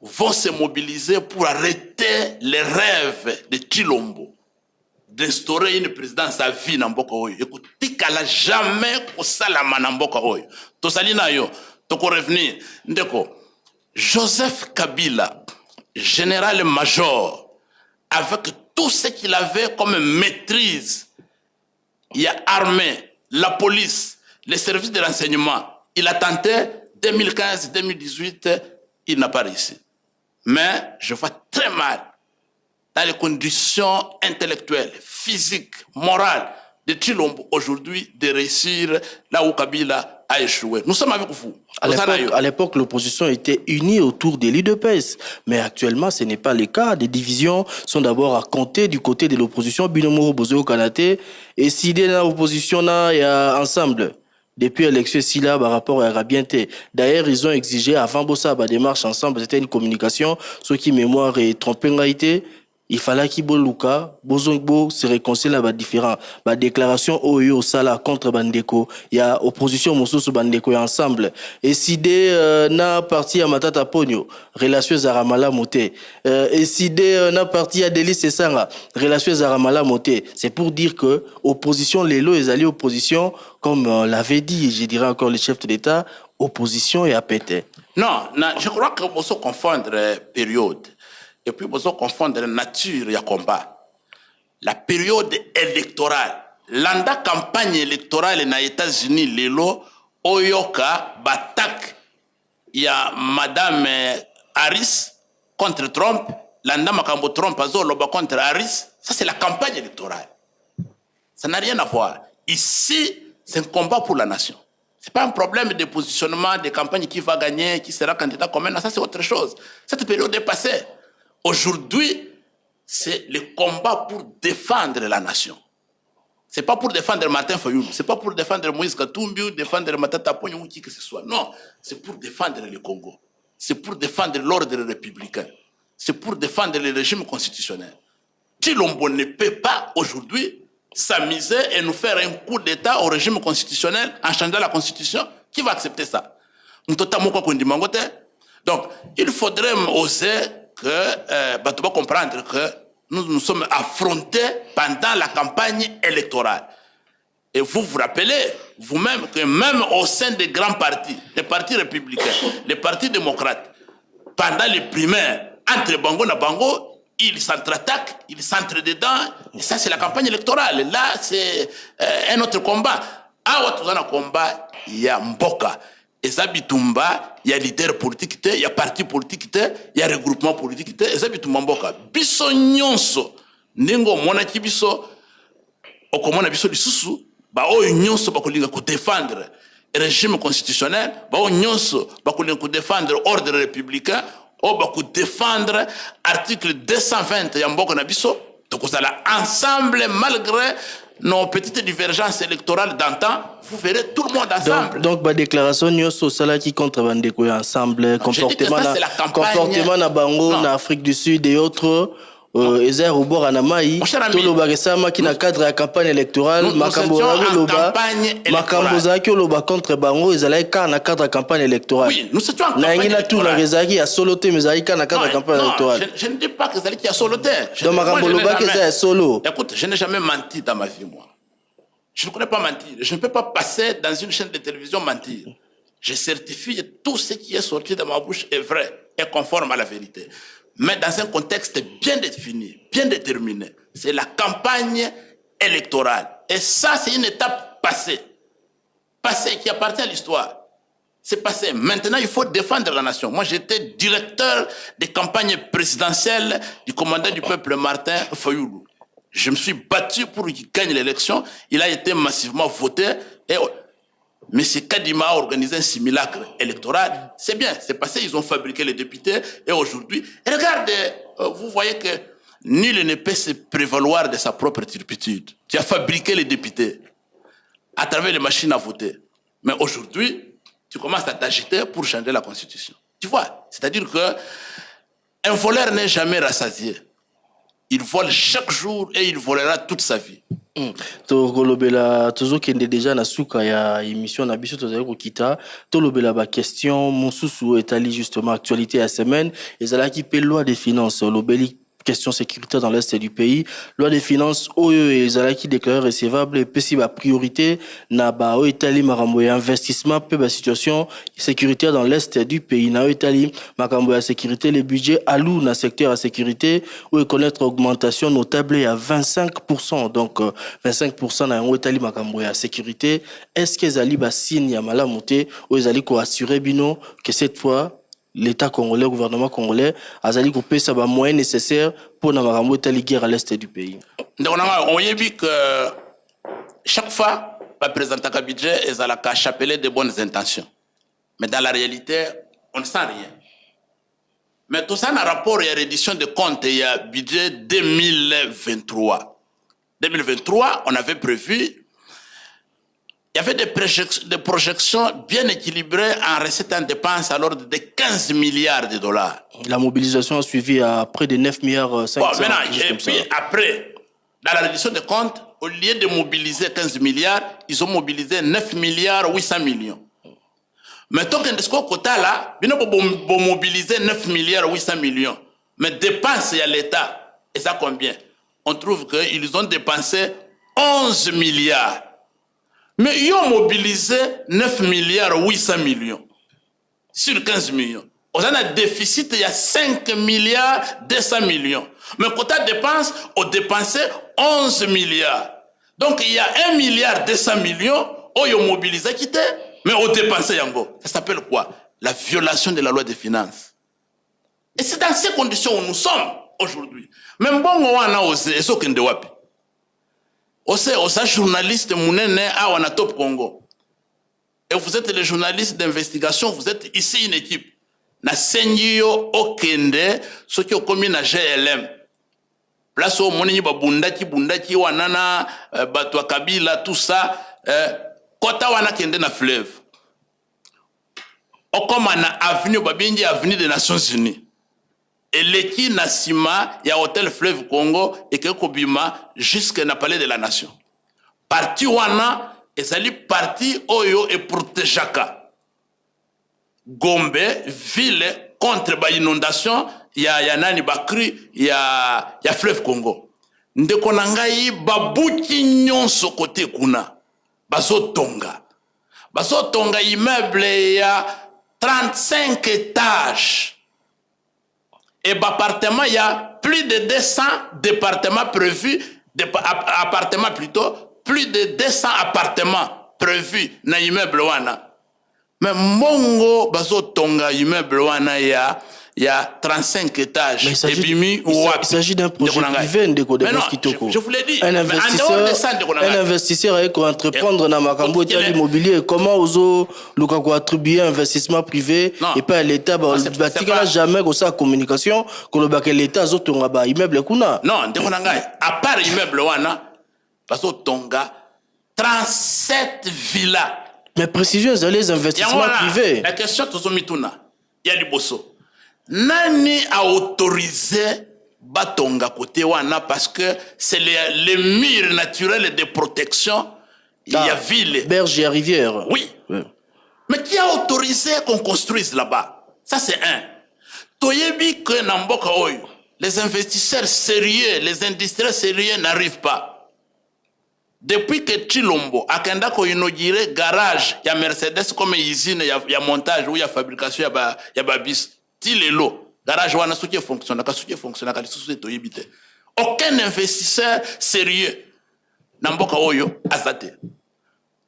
vont se mobiliser pour arrêter les rêves de Tshilombo d'instaurer une présidence à vie dans Mboka Oyo. Écoute, tikala jamais kosalama na Mboka Oyo. Tosali na yo, toko revenir. Ndeko, Joseph Kabila, général-major, avec tout ce qu'il avait comme maîtrise, il y a armée, la police, les services de renseignement, il a tenté 2015-2018, il n'a pas réussi. Mais je vois très mal, dans les conditions intellectuelles, physiques, morales de Tshilombo aujourd'hui, de réussir là où Kabila a échoué. Nous sommes avec vous. À l'époque, l'opposition était unie autour de l'UDPS. Mais actuellement, ce n'est pas le cas. Des divisions sont d'abord à compter du côté de l'opposition. Binomoro Bozo Kanate. Et si l'opposition est ensemble. Depuis l'élection, si là, par rapport à Rabienté. D'ailleurs, ils ont exigé, avant Bossa, démarche ensemble, c'était une communication. Ce qui, mémoire et trompé, il fallait qu'il Luka, Bozongbo se réconcilie à différents. Déclaration OEO Sala contre Bandeko. Il y a opposition Moussousou Bandeko ensemble. Et si na parti à Matata Pogno, relation Zaramala Moté. Et si na parti à Delis Sanga, relation Zaramala Moté. C'est pour dire que opposition, Lelo est allé opposition, comme l'avait dit, je dirais encore le chef de l'État, opposition et APT. Non, je crois que vous faut confondre période. Et puis, vous confondre la nature du combat. La période électorale. L'anda campagne électorale dans les États-Unis, l'élo, Oyoka, Batak, il y a Madame Harris contre Trump, l'anda Makambo Trump, Azoloba contre Harris. Ça, c'est la campagne électorale. Ça n'a rien à voir. Ici, c'est un combat pour la nation. Ce n'est pas un problème de positionnement, de campagne qui va gagner, qui sera candidat commun. Ça, c'est autre chose. Cette période est passée. Aujourd'hui, c'est le combat pour défendre la nation. Ce n'est pas pour défendre Martin Fayoulou, ce n'est pas pour défendre Moïse Katumbi ou défendre Matata Pogno ou qui que ce soit. Non, c'est pour défendre le Congo. C'est pour défendre l'ordre républicain. C'est pour défendre le régime constitutionnel. Chilombo ne peut pas aujourd'hui s'amuser et nous faire un coup d'État au régime constitutionnel en changeant la constitution. Qui va accepter ça? Donc, il faudrait oser que tu vas comprendre que nous sommes affrontés pendant la campagne électorale. Et vous vous rappelez vous-même que même au sein des grands partis, les partis républicains, les partis démocrates, pendant les primaires, entre Bango et Bango, ils s'entre-attaquent, ils s'entrent dedans. Et ça, c'est la campagne électorale. Là, c'est un autre combat. À un combat, il y a Mboka. Et ça, Bitumba, il y a leader politique, il y a parti politique, il y a regroupement politique, et ça, Bitumba Mboka. Biso nyonso, nengo monaki biso, okomona biso lisusu, o nyonso bakolinga ko défendre le régime constitutionnel, o nyonso bakolinga ko défendre ordre républicain, o bako défendre article 220 ya Mboka na biso, tokozala ensemble malgré nos petites divergences électorales d'antan, vous verrez tout le monde ensemble. Donc ma déclaration Nyoso Salaki contre Bandeko ensemble, comportement na Bango, na Afrique du Sud et autres. Ezer Obor Anamaï, Tolo Baresama qui na cadre la campagne électorale, Makambo Zaki Loba contre Bango, Ezalaïka na cadre la campagne électorale. Oui, nous étions en campagne électorale. Na tout la Rezaki a soloté, mais Zaïka na cadre la campagne électorale. Je ne dis pas que Zaliki a soloté. Donc Makambo Loba que c'est solo. Écoute, je n'ai jamais menti dans ma vie, moi. Je ne connais pas mentir. Je ne peux pas passer dans une chaîne de télévision mentir. Je certifie tout ce qui est sorti de ma bouche est vrai, est conforme à la vérité. Mais dans un contexte bien défini, bien déterminé. C'est la campagne électorale. Et ça, c'est une étape passée. Passée, qui appartient à l'histoire. C'est passé. Maintenant, il faut défendre la nation. Moi, j'étais directeur des campagnes présidentielles du commandant du peuple Martin Fayoulou. Je me suis battu pour qu'il gagne l'élection. Il a été massivement voté. Et M. Kadima a organisé un simulacre électoral. C'est bien, c'est passé, ils ont fabriqué les députés. Et aujourd'hui, regardez, vous voyez que nul ne peut se prévaloir de sa propre turpitude. Tu as fabriqué les députés à travers les machines à voter. Mais aujourd'hui, tu commences à t'agiter pour changer la Constitution. Tu vois, c'est-à-dire qu'un voleur n'est jamais rassasié. Il vole chaque jour et il volera toute sa vie. Tolobela tozokende déjà na suka ya émission na biso tozali kokita tolobela ba question mosusu etali justement actualité ya semaine ezalaki pe loi des finances lobeli question sécuritaire dans l'est du pays loi des finances oyo ezalaki déclaré recevable et pesi ba priorité na ba o etali makambo ya investissement pe ba situation sécuritaire dans l'est du pays na etali makambo ya sécurité les budgets alloués na secteur à sécurité ou connaître augmentation notable à 25%. Donc 25% na yango etali makambo ya sécurité. Est-ce que ezali ba signe ya malamu te ou ezali ko assurer bino que cette fois l'État congolais, le gouvernement congolais, a zali ko pesa ba moyens nécessaires pour na makambo etali guerre à l'est du pays? Donc on a vu que chaque fois va présenter un budget et ça la chapelet de bonnes intentions. Mais dans la réalité, on ne sent rien. Mais tout ça, dans le rapport et la reddition de comptes, il y a budget 2023. 2023, on avait prévu, il y avait des projections bien équilibrées en recettes et en dépenses à l'ordre de 15 milliards de dollars. La mobilisation a suivi à près de 9 milliards 500. Bon, maintenant, et puis après, dans la reddition de comptes, au lieu de mobiliser 15 milliards, ils ont mobilisé 9 milliards 800 millions. Mettons que ce quota là, ils ont mobilisé 9 milliards 800 millions. Mais dépenses à l'État, et ça combien? On trouve qu'ils ont dépensé 11 milliards. Mais ils ont mobilisé 9 milliards 800 millions sur 15 millions. On a un déficit, il y a 5 milliards 200 millions. Mais quota de dépenses, on dépensé 11 milliards. Donc il y a 1 milliard 200 millions, on a mobilisé quitté, mais on dépensé yango. Ça s'appelle quoi? La violation de la loi des finances. Et c'est dans ces conditions où nous sommes aujourd'hui. Même bon, on a osé, et ce qu'on doit. Osa journaliste mounene à wana Top Congo. Et vous êtes les journalistes d'investigation, vous êtes ici une équipe. Na senyo okende, ce qui est commis na GLM. Place au moni bundaki wanana batwa Kabila tout ça, kota wana kende na fleuve. Okoma na avenue babingi avenue des Nations Unies. Et l'équipe Nassima, il y a Hôtel Fleuve Congo et que Kobima jusqu'à na Palais de la Nation. Parti wana, et ça li parti Oyo et Protejaka. Gombe, ville contre ba inondation, il y a nani bakri, il y a Fleuve Congo. Ndeko nangai babuki nyonso côté kuna. Baso tonga. Baso tonga immeuble il y a 35 étages. Et l'appartement, il y a plus de 200 départements prévus, appartements plutôt, plus de 200 appartements prévus dans l'immeuble wana. Mais mongo bazo tonga immeuble wana il y a 35 étages. Mais il s'agit d'un projet privé de Kitoko. Je vous l'ai dit. Un investisseur avec entreprendre dans Makambo et l'immobilier. Comment oso Lukaku attribuer un investissement privé et pas l'État? Batika jamais comme ça communication que l'État a tonga ba immeuble kuna. Non, à part immeuble wana bazo tonga 37 villas. Mais précision les investissements privés. La question tozo mituna. Il y a du bosso. Nani a autorisé Batonga côté wana parce que c'est les murs naturels de protection. Il y a ville. Berge et rivière. Oui. Mais qui a autorisé qu'on construise là-bas? Ça c'est un. Toyebi que Namboka Oyo, les investisseurs sérieux, les industriels sérieux n'arrivent pas. Depuis que Chilombo, Akenda ko inauguré garage, il y a Mercedes comme usine, il y a montage ou il y a fabrication, il y a bis. Tilelo, garage wana souki fonctionne, kali souci to yibite. Aucun investisseur sérieux n'amboka oyo azate.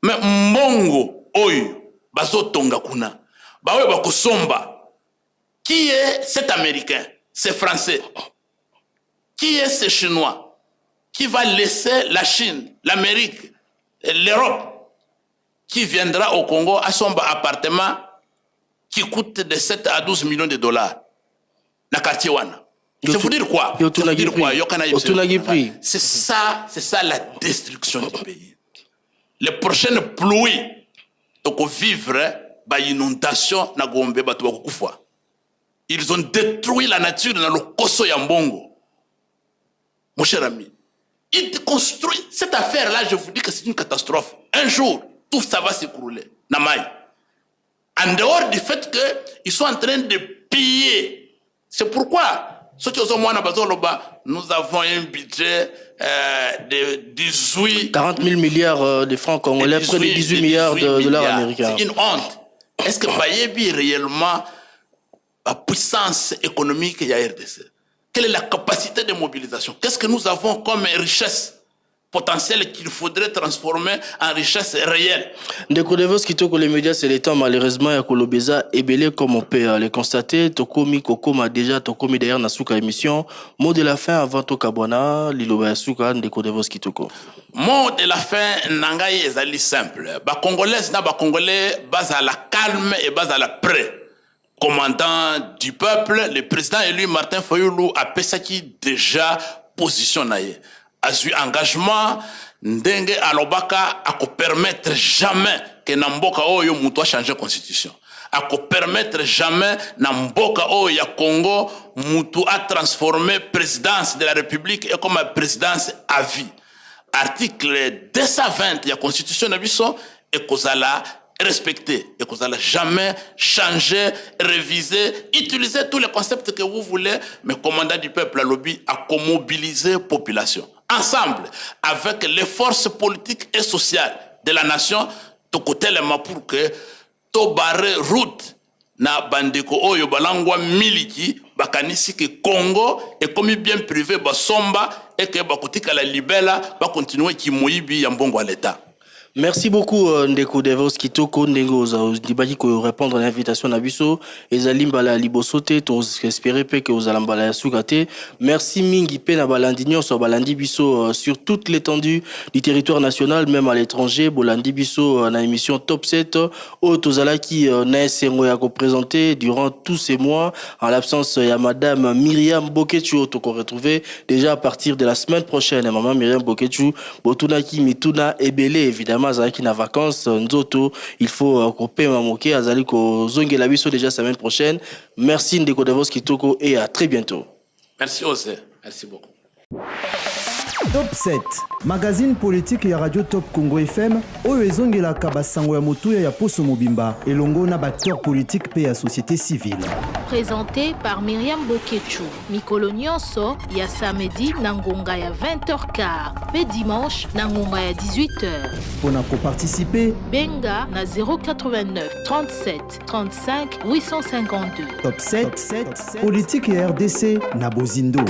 Mais mbongo oyo bazo tonga kuna. Bawe bakosomba. Qui est cet Américain? C'est Français. Qui est ce Chinois? Qui va laisser la Chine, l'Amérique, l'Europe, qui viendra au Congo à son appartement qui coûte de 7 à 12 millions de dollars. Na quartier wana. Ça veut dire quoi? C'est ça la destruction du pays. Les prochaines pluies, donc vivre, bah inondation na Gombe batu bakufa. Ils ont détruit la nature dans le Koso Yambongo. Mon cher ami, ils construisent cette affaire là, je vous dis que c'est une catastrophe. Un jour, tout ça va s'écrouler. Namai. En dehors du fait qu'ils sont en train de piller. C'est pourquoi, ceux qui ont nous avons un budget de 40 000 milliards de francs congolais, près de 18 milliards de dollars américains. C'est une honte. Est-ce que Bayebi réellement la puissance économique de la RDC? Quelle est la capacité de mobilisation? Qu'est-ce que nous avons comme richesse potentiel qu'il faudrait transformer en richesse réelle. Ndeko Devos Kitoko, les médias, c'est le temps malheureusement ya kolobeza ebele comme on peut le constater. Tokomi Kokoma déjà, Tokomi d'ailleurs Nasuka émission. Mot de la fin avant Tokabwana, Liloba Yasuka, Ndeko Devos Kitoko. Mot de la fin, Nangaye ezali simple. Ba Congolais na ba Congolais base à la calme et base à la prêt. Commandant du peuple, le président élu Martin Fayulu a pesaki déjà position naie. A eu engagement ndenge alobaka a ko permettre jamais que na mboka oyo muto a changer constitution. A ko permettre jamais na mboka oyo ya Congo muto a transformer présidence de la République et comme présidence à vie. Article 220 de la constitution na biso et kozala respecter et que vous n'allez jamais changer, réviser, utiliser tous les concepts que vous voulez, mais commandant du peuple à lobby à mobiliser la population. Ensemble, avec les forces politiques et sociales de la nation, tout côté pour que to barre route na bandeko oyo balangwa miliki bakanisi que Congo est comme bien privé basomba et que bakotika la libela ba continuer ki moyibi ya mbongo à l'état. Merci beaucoup Ndeko Devos Kitoko Ndengo Dibaki ko répondre à l'invitation Nabiso ezalimba la libosote to espérer que aux alambala ya sukate. Merci mingi pe na balandinyo so balandi biso sur toute l'étendue du territoire national même à l'étranger bolandi biso na émission Top 7 au tozala qui na esengo ya ko présenter durant tous ces mois en l'absence ya madame Myriam Bokechu to ko retrouver déjà à partir de la semaine prochaine maman Myriam Bokechu botuna ki mituna ebele évidemment Azali na vacances nzoto il faut couper mamoké azali ko zongela biso déjà semaine prochaine. Merci Ndeko Devos Kitoko et à très bientôt. Merci José, merci beaucoup. Top 7 magazine politique ya Radio Top Congo FM oyo ezongelaka basango ya motuya ya Poso Mobimba elongo na acteurs politiques pe ya société civile. Présenté par Myriam Bokechu. Mikolo nyonso ya samedi na ngonga ya 20h15 pe dimanche na ngonga ya 18h. Pona ko participer Benga na 089 37 35 852. Top 7 politique ya RDC na Bozindo.